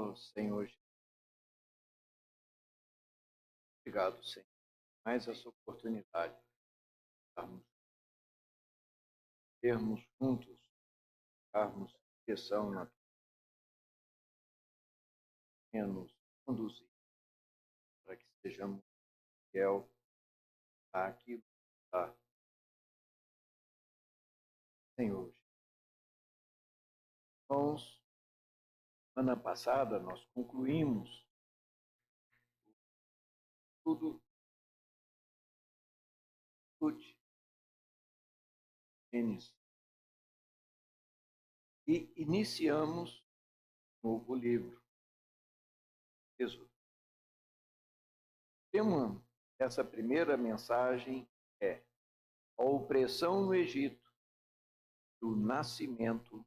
Ó Senhor, obrigado, Senhor, mais essa oportunidade de estarmos termos juntos, darmos direção na tua nos conduzir para que sejamos fiel àquilo que está, Senhor. Irmãos, semana passada nós concluímos tudo de Gênesis e iniciamos um novo livro, Êxodo. O tema dessa primeira mensagem é a opressão no Egito do nascimento de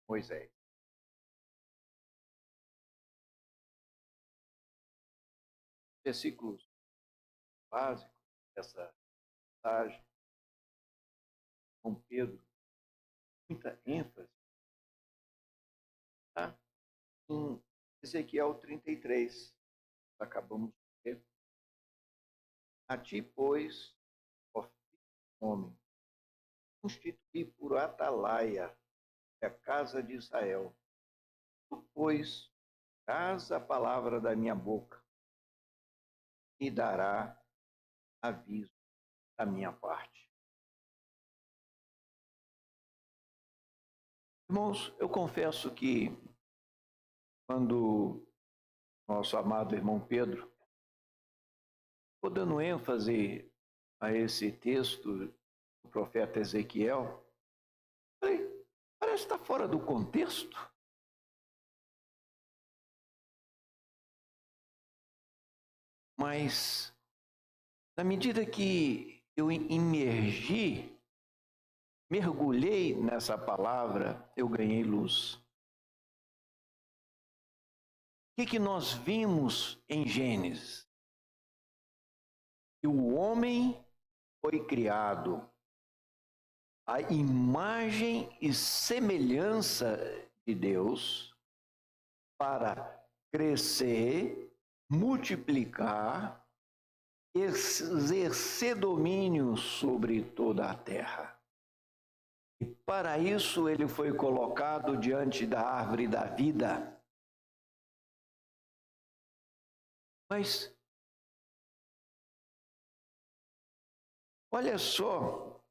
Moisés. Versículos básicos dessa mensagem, com Pedro, muita ênfase, tá? Em Ezequiel 33, acabamos de ver. A ti, pois, ó filho do homem, constituí por atalaia a casa de Israel. Tu, pois, traz a palavra da minha boca e dará aviso da minha parte. Irmãos, eu confesso que quando nosso amado irmão Pedro ficou dando ênfase a esse texto do profeta Ezequiel, falei, parece estar fora do contexto. Mas, na medida que eu mergulhei nessa palavra, eu ganhei luz. O que nós vimos em Gênesis? Que o homem foi criado à imagem e semelhança de Deus para crescer, multiplicar, exercer domínio sobre toda a terra. E para isso ele foi colocado diante da árvore da vida. Mas olha só,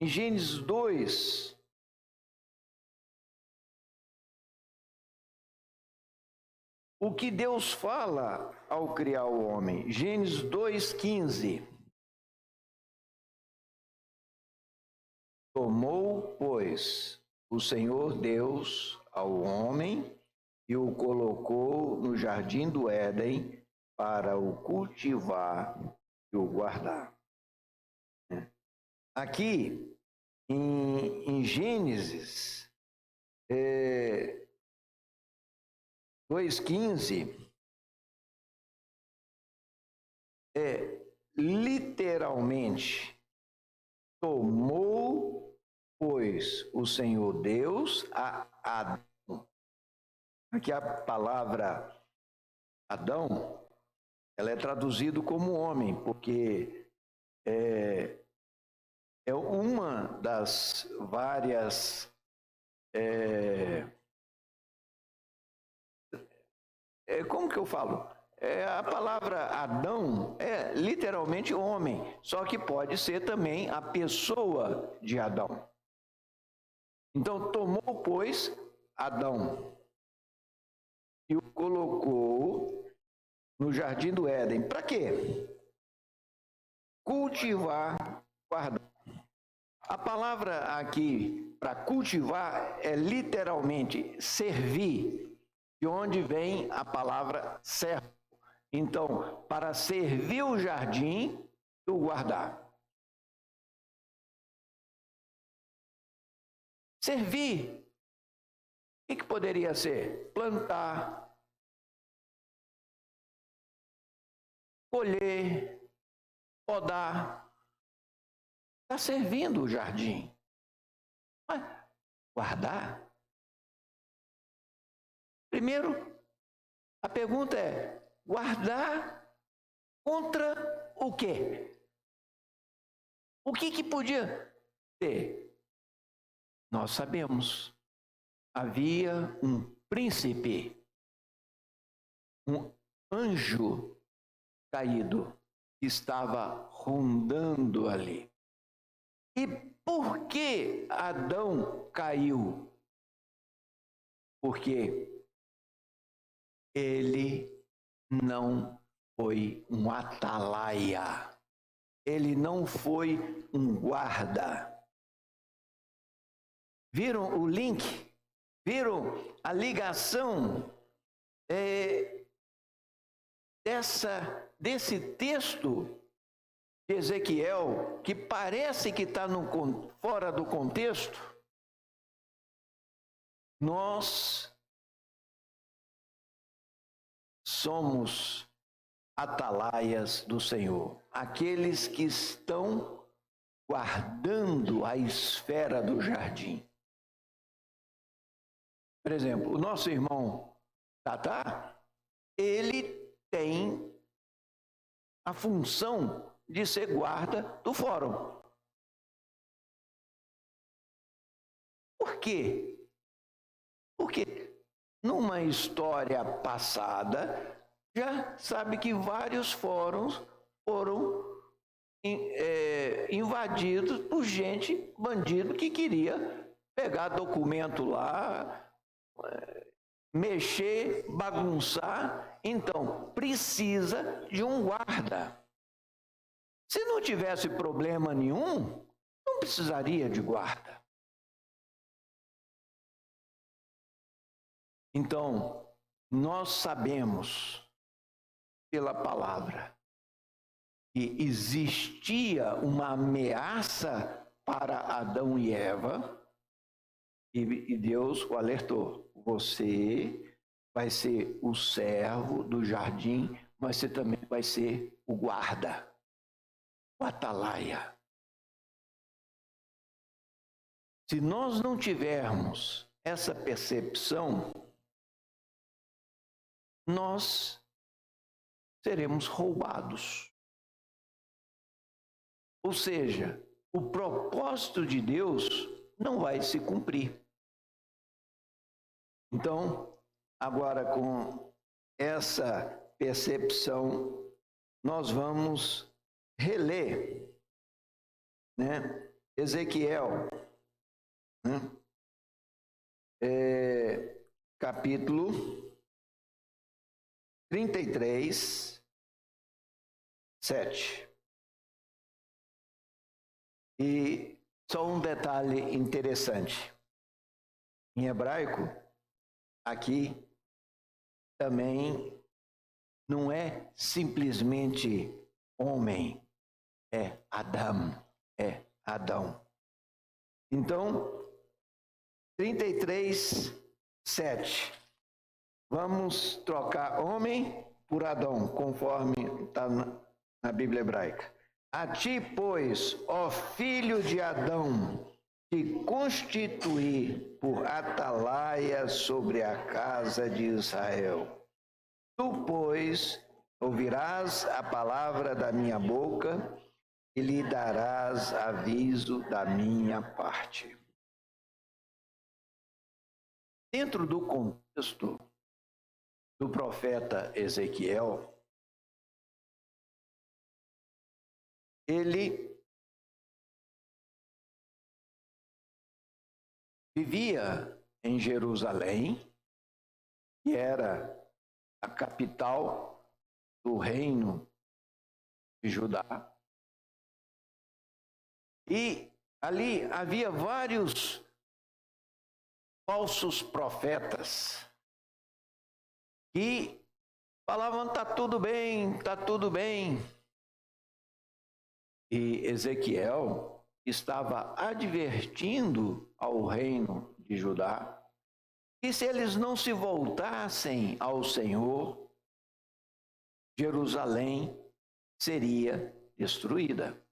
em Gênesis 2, o que Deus fala ao criar o homem. Gênesis 2:15. Tomou, pois, o Senhor Deus ao homem e o colocou no jardim do Éden para o cultivar e o guardar. Aqui, em Gênesis 2:15, literalmente, tomou, pois, o Senhor Deus a Adão. Aqui a palavra Adão, ela é traduzida como homem, porque é uma das várias como que eu falo? A palavra Adão é literalmente homem, só que pode ser também a pessoa de Adão. Então, tomou, pois, Adão e o colocou no jardim do Éden. Para quê? Cultivar, guardar. A palavra aqui para cultivar é literalmente servir, de onde vem a palavra servo. Então, para servir o jardim e o guardar. Servir. O que poderia ser? Plantar, colher, podar. Está servindo o jardim. Mas guardar? Primeiro, A pergunta é: guardar contra o quê? O que podia ter? Nós sabemos. Havia um príncipe, um anjo caído, que estava rondando ali. E por que Adão caiu? Porque ele não foi um atalaia. Ele não foi um guarda. Viram o link? Viram a ligação desse texto de Ezequiel, que parece que está fora do contexto? Nós somos atalaias do Senhor, aqueles que estão guardando a esfera do jardim. Por exemplo, o nosso irmão Tatá, ele tem a função de ser guarda do fórum. Por quê? Porque numa história passada, já sabe que vários fóruns foram invadidos por gente, bandido, que queria pegar documento lá, mexer, bagunçar. Então, precisa de um guarda. Se não tivesse problema nenhum, não precisaria de guarda. Então, nós sabemos pela palavra que existia uma ameaça para Adão e Eva, e Deus o alertou: você vai ser o servo do jardim, mas você também vai ser o guarda, o atalaia. Se nós não tivermos essa percepção, nós seremos roubados. Ou seja, o propósito de Deus não vai se cumprir. Então, agora com essa percepção, nós vamos reler, Ezequiel, capítulo 33, 7. E só um detalhe interessante. Em hebraico, aqui também não é simplesmente homem, é Adão. Então, 33, 7. Vamos trocar homem por Adão, conforme está na Bíblia hebraica. A ti, pois, ó filho de Adão, te constituí por atalaia sobre a casa de Israel. Tu, pois, ouvirás a palavra da minha boca e lhe darás aviso da minha parte. Dentro do contexto do profeta Ezequiel, ele vivia em Jerusalém, que era a capital do reino de Judá. E ali havia vários falsos profetas que falavam: tá tudo bem, tá tudo bem. E Ezequiel estava advertindo ao reino de Judá que se eles não se voltassem ao Senhor, Jerusalém seria destruída.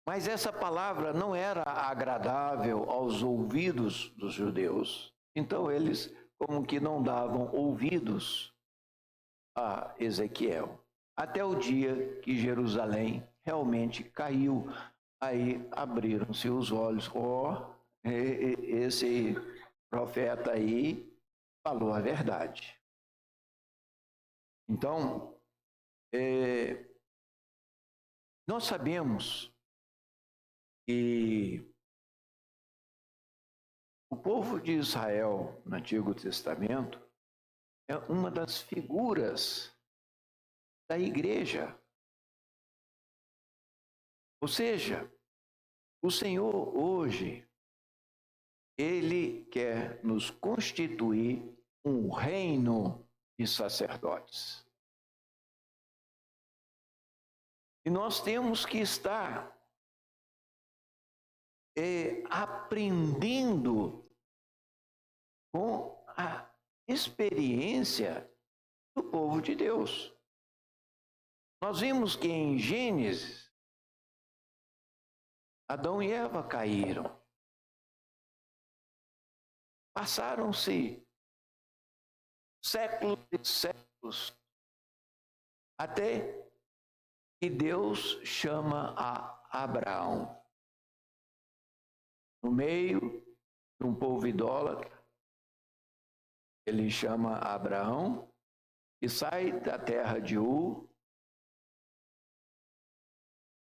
Mas essa palavra não era agradável aos ouvidos dos judeus. Então eles como que não davam ouvidos a Ezequiel, até o dia que Jerusalém realmente caiu. Aí abriram-se os olhos. Esse profeta aí falou a verdade. Então, nós sabemos que o povo de Israel no Antigo Testamento é uma das figuras da igreja. Ou seja, o Senhor hoje, Ele quer nos constituir um reino de sacerdotes. E nós temos que estar aprendendo com a experiência do povo de Deus. Nós vimos que em Gênesis, Adão e Eva caíram. Passaram-se séculos e séculos até que Deus chama a Abraão. No meio de um povo idólatra, ele chama Abraão e sai da terra de Ur.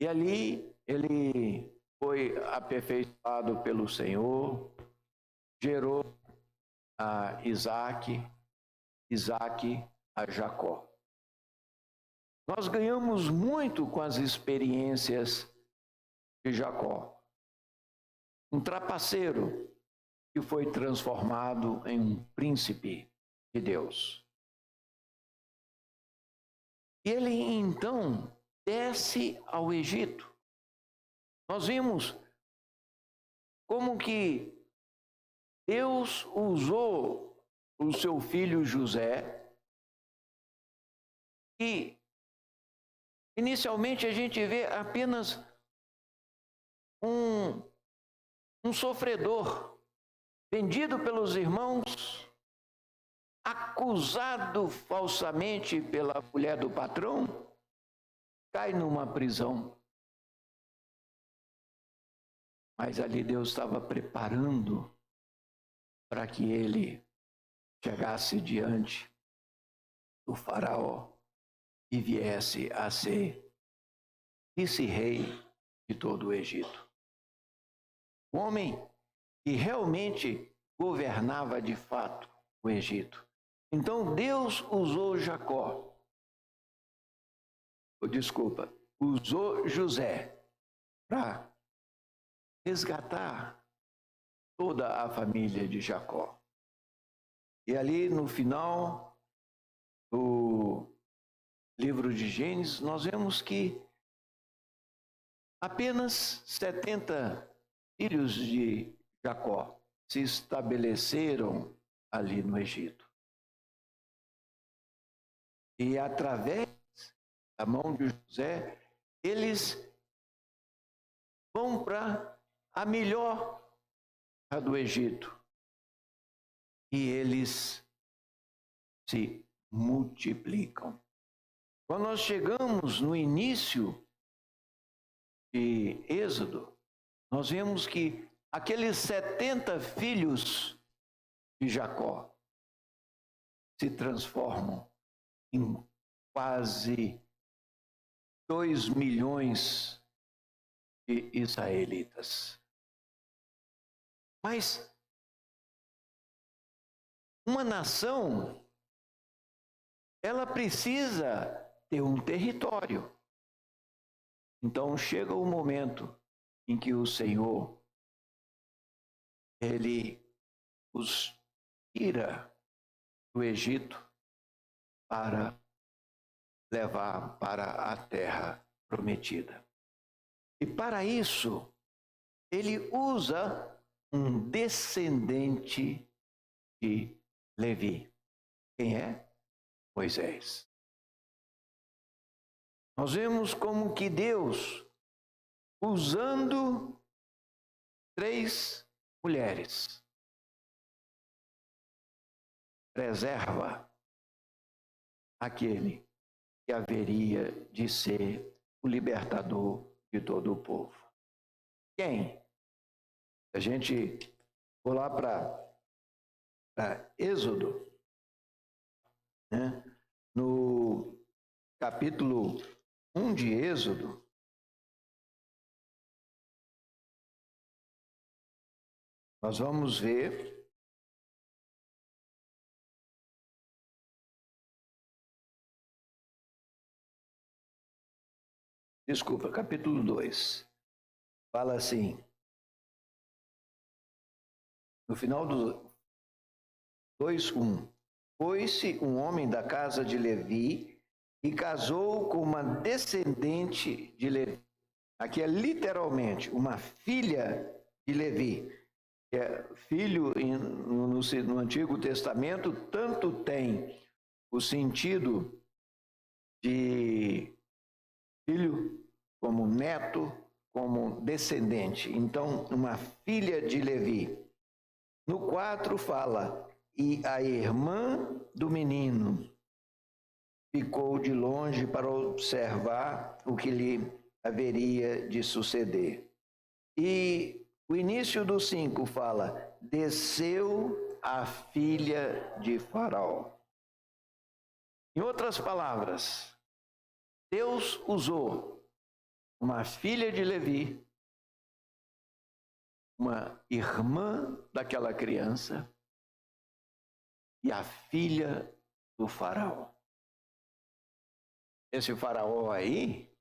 E ali ele foi aperfeiçoado pelo Senhor, gerou a Isaac a Jacó. Nós ganhamos muito com as experiências de Jacó. Um trapaceiro que foi transformado em um príncipe de Deus. E ele então desce ao Egito. Nós vimos como que Deus usou o seu filho José, e inicialmente a gente vê apenas um sofredor, vendido pelos irmãos, acusado falsamente pela mulher do patrão, cai numa prisão. Mas ali Deus estava preparando para que ele chegasse diante do faraó e viesse a ser vice-rei de todo o Egito. O homem que realmente governava de fato o Egito. Então Deus usou usou José para resgatar toda a família de Jacó. E ali no final do livro de Gênesis, nós vemos que apenas 70 filhos de Jacó se estabeleceram ali no Egito. E através da mão de José, eles vão para a melhor do Egito. E eles se multiplicam. Quando nós chegamos no início de Êxodo, nós vemos que aqueles 70 filhos de Jacó se transformam em quase 2 milhões de israelitas. Mas uma nação, ela precisa ter um território. Então chega o momento em que o Senhor, ele os tira do Egito para levar para a terra prometida. E para isso, ele usa um descendente de Levi. Quem é? Moisés. Nós vemos como que Deus, usando 3 mulheres, preserva aquele que haveria de ser o libertador de todo o povo. Quem? A gente for lá para Êxodo, né? No capítulo 1 de Êxodo, nós vamos ver capítulo 2. Fala assim, no final do 2:1. Foi-se um homem da casa de Levi e casou com uma descendente de Levi. Aqui é literalmente uma filha de Levi. Filho no Antigo Testamento tanto tem o sentido de filho, como neto, como descendente. Então, uma filha de Levi. No 4 fala, e a irmã do menino ficou de longe para observar o que lhe haveria de suceder. E o início do 5 fala, desceu a filha de Faraó. Em outras palavras, Deus usou uma filha de Levi, uma irmã daquela criança e a filha do faraó. Esse faraó aí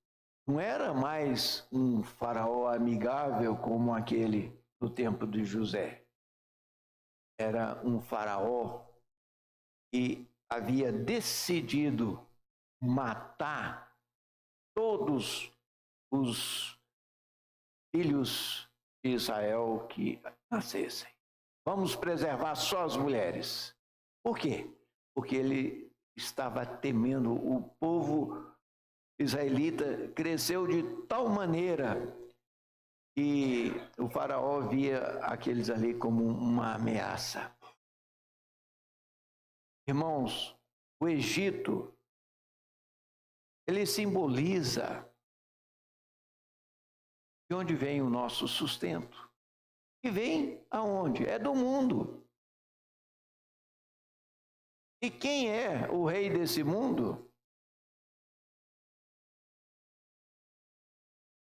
não era mais um faraó amigável como aquele do tempo de José. Era um faraó que havia decidido matar todos os filhos de Israel que nascessem. Vamos preservar só as mulheres. Por quê? Porque ele estava temendo. O povo israelita cresceu de tal maneira que o faraó via aqueles ali como uma ameaça. Irmãos, o Egito, ele simboliza de onde vem o nosso sustento. E vem aonde? É do mundo. E quem é o rei desse mundo?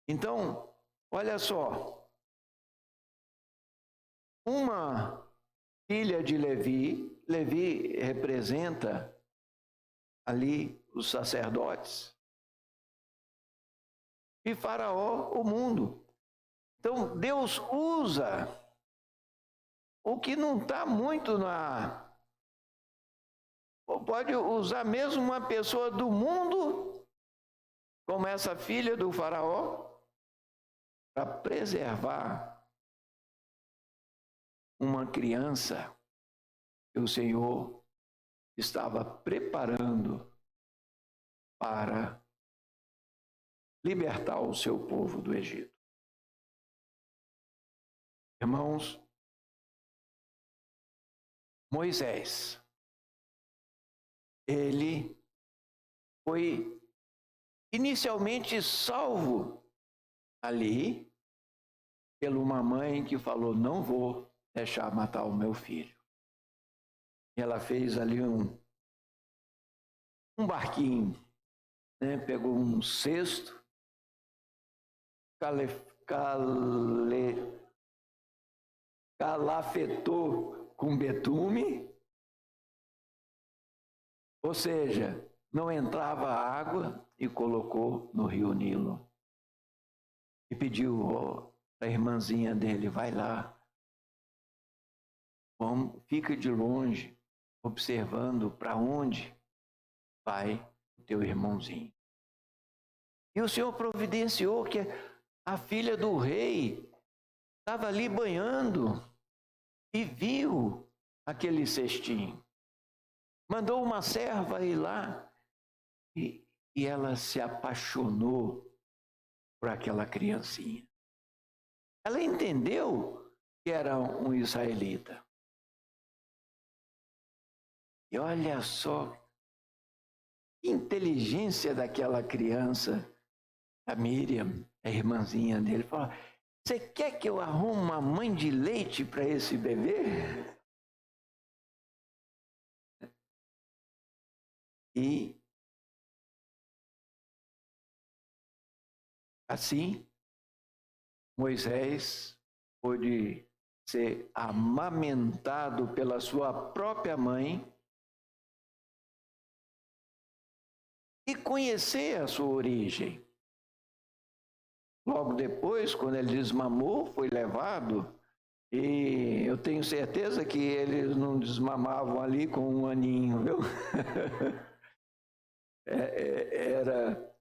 Então, olha só. Uma filha de Levi, Levi representa ali os sacerdotes. E Faraó, o mundo. Então, Deus usa o que não está muito na... Pode usar mesmo uma pessoa do mundo, como essa filha do faraó, para preservar uma criança que o Senhor estava preparando para libertar o seu povo do Egito. Irmãos, Moisés, ele foi inicialmente salvo ali por uma mãe que falou, não vou deixar matar o meu filho. E ela fez ali um barquinho, né? Pegou um cesto, calafetou com betume, ou seja, não entrava água, e colocou no rio Nilo. E pediu a irmãzinha dele, vai lá, fica de longe, observando para onde vai o teu irmãozinho. E o Senhor providenciou que a filha do rei estava ali banhando e viu aquele cestinho. Mandou uma serva ir lá e ela se apaixonou por aquela criancinha. Ela entendeu que era um israelita. E olha só que inteligência daquela criança, a Miriam, a irmãzinha dele, fala: você quer que eu arrume uma mãe de leite para esse bebê? E assim, Moisés pôde ser amamentado pela sua própria mãe e conhecer a sua origem. Logo depois, quando ele desmamou, foi levado, e eu tenho certeza que eles não desmamavam ali com 1 aninho, viu? Era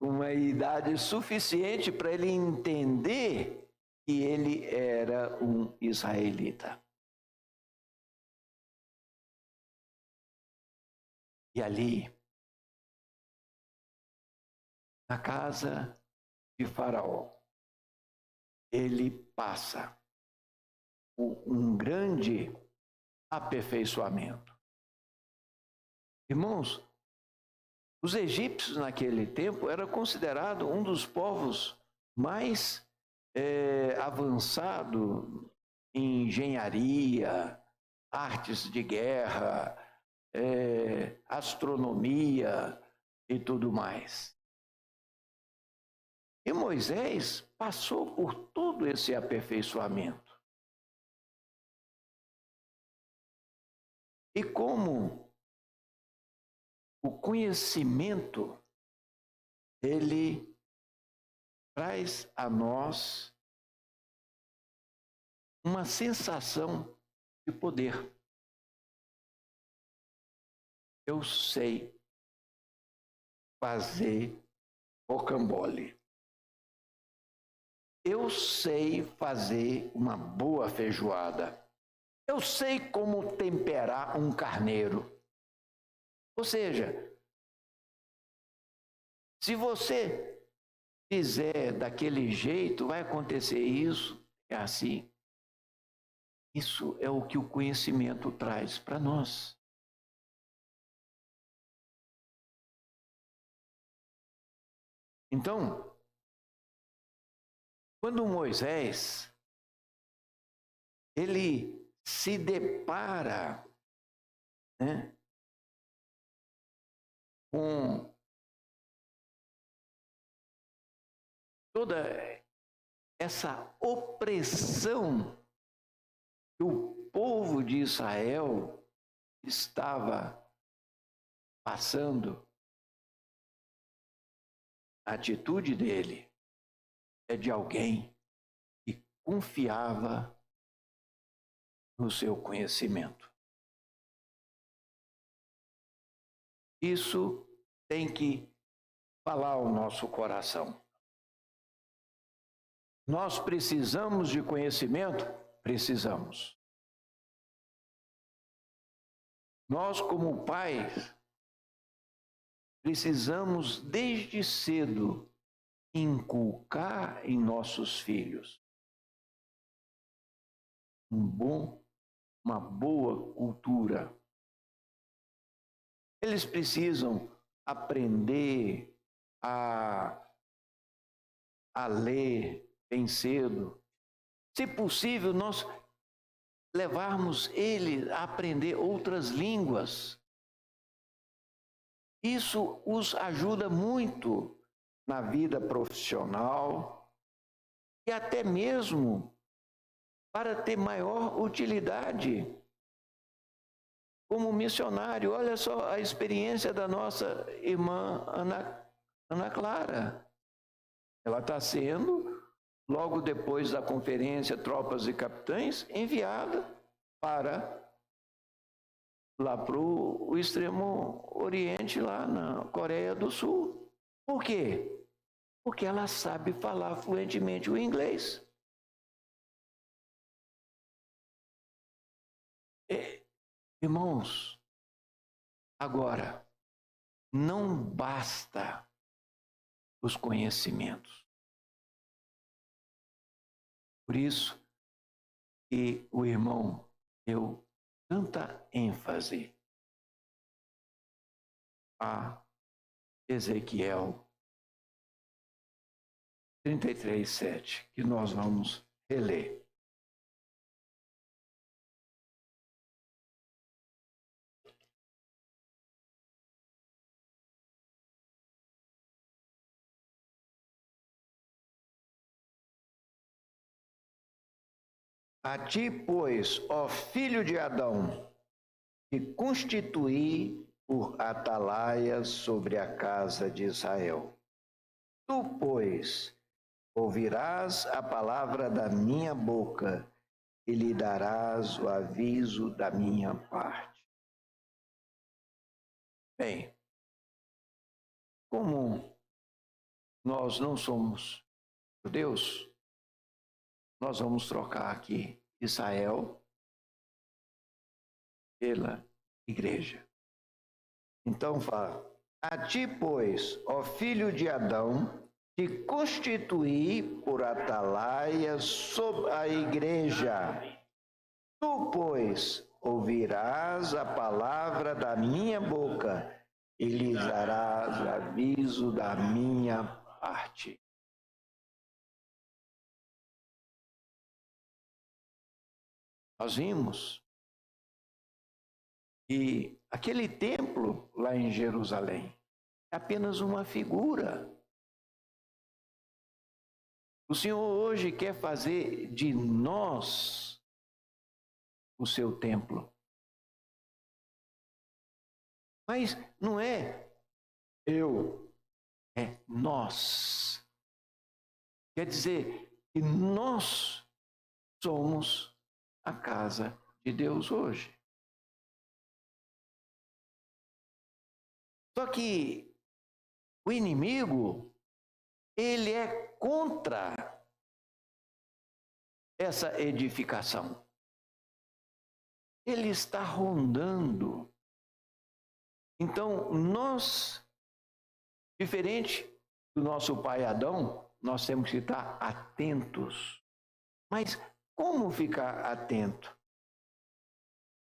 uma idade suficiente para ele entender que ele era um israelita. E ali, na casa de Faraó, ele passa por um grande aperfeiçoamento. Irmãos, os egípcios naquele tempo eram considerados um dos povos mais avançado em engenharia, artes de guerra, astronomia e tudo mais. E Moisés passou por todo esse aperfeiçoamento. E como o conhecimento, ele traz a nós uma sensação de poder. Eu sei fazer rocambole. Eu sei fazer uma boa feijoada. Eu sei como temperar um carneiro. Ou seja, se você fizer daquele jeito, vai acontecer isso, é assim. Isso é o que o conhecimento traz para nós. Então, quando Moisés ele se depara, né, com toda essa opressão que o povo de Israel estava passando, a atitude dele é de alguém que confiava no seu conhecimento. Isso tem que falar ao nosso coração. Nós precisamos de conhecimento? Precisamos. Nós, como pais, precisamos desde cedo inculcar em nossos filhos uma boa cultura. Eles precisam aprender a ler bem cedo. Se possível, nós levarmos ele a aprender outras línguas. Isso os ajuda muito na vida profissional e até mesmo para ter maior utilidade como missionário. Olha só a experiência da nossa irmã Ana Clara. Ela está sendo, logo depois da conferência Tropas e Capitães, enviada lá para o extremo oriente, lá na Coreia do Sul. Por quê? Porque ela sabe falar fluentemente o inglês. Irmãos, agora, não basta os conhecimentos. Por isso que o irmão, eu tanta ênfase a Ezequiel 33:7, que nós vamos reler. A ti, pois, ó filho de Adão, te constituí por atalaia sobre a casa de Israel. Tu, pois, ouvirás a palavra da minha boca e lhe darás o aviso da minha parte. Bem, como nós não somos judeus, nós vamos trocar aqui Israel pela igreja. Então fala: a ti, pois, ó filho de Adão, te constituí por atalaia sobre a igreja. Tu, pois, ouvirás a palavra da minha boca e lhes darás aviso da minha parte. Nós vimos que aquele templo lá em Jerusalém é apenas uma figura. O Senhor hoje quer fazer de nós o seu templo. Mas não é eu, é nós. Quer dizer que nós somos a casa de Deus hoje. Só que o inimigo, ele é contra essa edificação. Ele está rondando. Então, nós, diferente do nosso pai Adão, nós temos que estar atentos. Mas como ficar atento?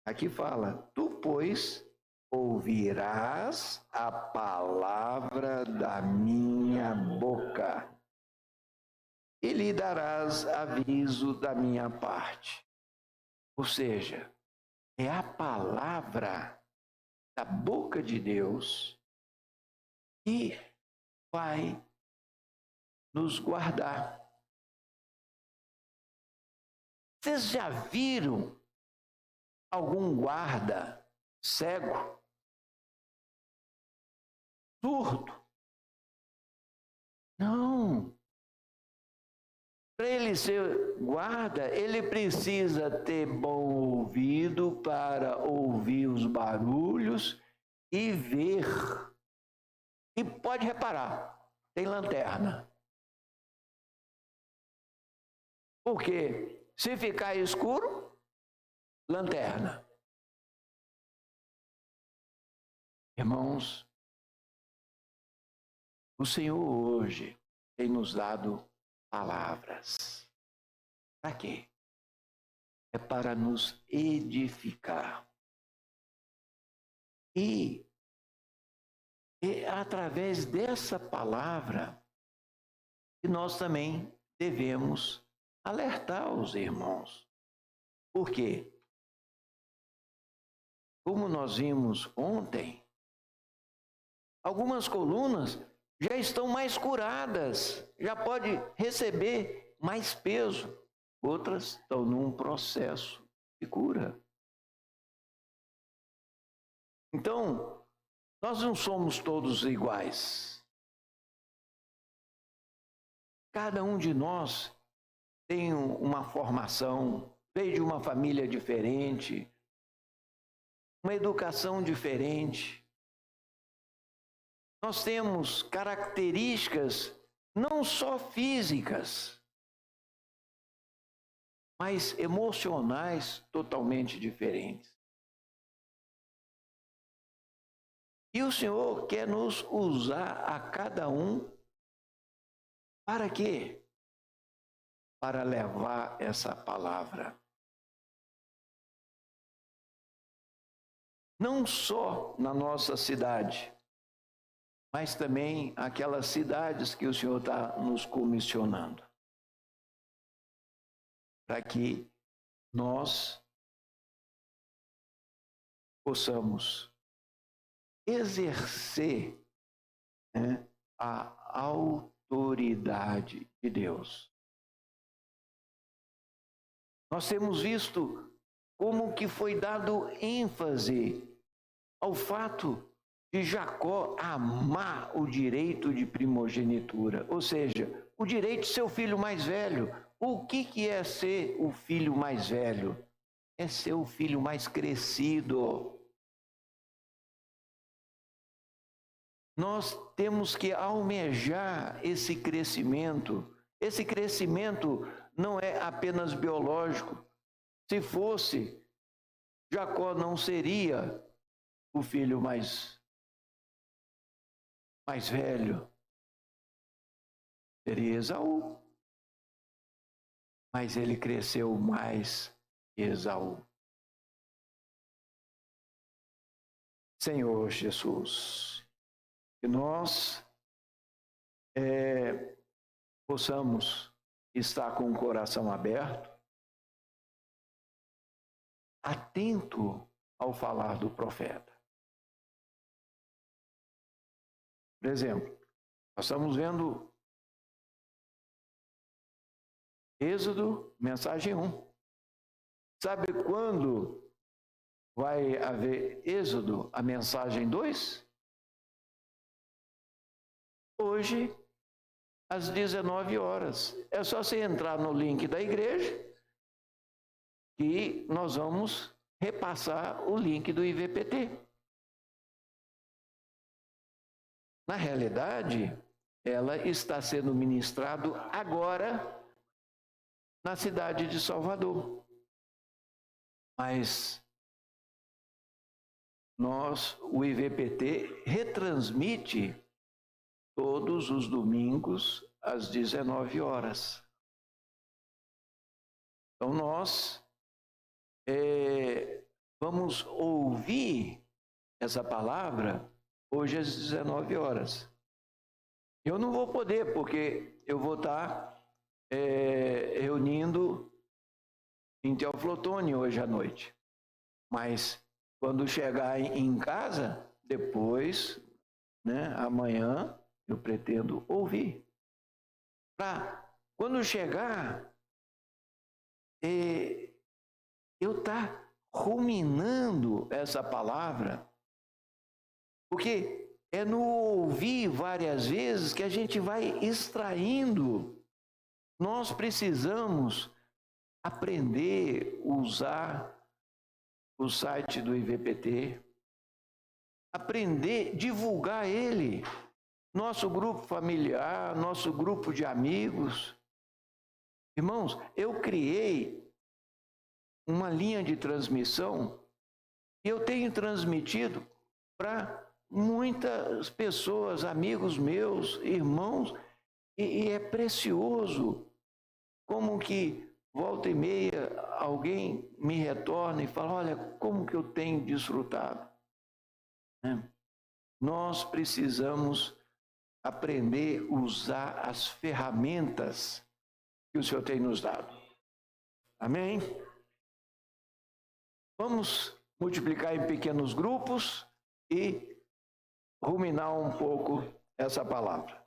Aqui fala: tu, pois, ouvirás a palavra da minha boca e lhe darás aviso da minha parte. Ou seja, é a palavra da boca de Deus que vai nos guardar. Vocês já viram algum guarda cego, surdo? Não. Para ele ser guarda, ele precisa ter bom ouvido para ouvir os barulhos e ver. E pode reparar, tem lanterna. Porque se ficar escuro, lanterna. Irmãos, o Senhor hoje tem nos dado palavras. Para quê? É para nos edificar. E é através dessa palavra que nós também devemos alertar os irmãos. Por quê? Como nós vimos ontem, algumas colunas já estão mais curadas, já pode receber mais peso. Outras estão num processo de cura. Então, nós não somos todos iguais. Cada um de nós tem uma formação, veio de uma família diferente, uma educação diferente. Nós temos características não só físicas, mas emocionais totalmente diferentes. E o Senhor quer nos usar a cada um para quê? Para levar essa palavra. não só na nossa cidade, mas também aquelas cidades que o Senhor está nos comissionando, para que nós possamos exercer, né, a autoridade de Deus. Nós temos visto como que foi dado ênfase ao fato de Jacó amar o direito de primogenitura, ou seja, o direito de ser o filho mais velho. O que é ser o filho mais velho? É ser o filho mais crescido. Nós temos que almejar esse crescimento. Esse crescimento não é apenas biológico. Se fosse, Jacó não seria o filho mais velho. Seria Esaú. Mas ele cresceu mais que Esaú. Senhor Jesus, que nós possamos estar com o coração aberto, atento ao falar do profeta. Por exemplo, nós estamos vendo Êxodo, mensagem 1. Sabe quando vai haver Êxodo, a mensagem 2? Hoje, às 19 horas. É só você entrar no link da igreja e nós vamos repassar o link do IVPT. Na realidade, ela está sendo ministrado agora na cidade de Salvador. Mas o IVPT, retransmite todos os domingos às 19 horas. Então nós vamos ouvir essa palavra hoje às 19 horas. Eu não vou poder, porque eu vou estar reunindo em Teófilo Otoni hoje à noite. Mas quando chegar em casa, depois, né, amanhã, eu pretendo ouvir. Para quando chegar, eu estar ruminando essa palavra, porque é no ouvir várias vezes que a gente vai extraindo. Nós precisamos aprender a usar o site do IVPT, aprender a divulgar ele, nosso grupo familiar, nosso grupo de amigos. Irmãos, eu criei uma linha de transmissão e eu tenho transmitido para muitas pessoas, amigos meus, irmãos, e é precioso como que volta e meia alguém me retorna e fala, olha, como que eu tenho desfrutado. Nós precisamos aprender a usar as ferramentas que o Senhor tem nos dado. Amém? Vamos multiplicar em pequenos grupos e ruminar um pouco essa palavra.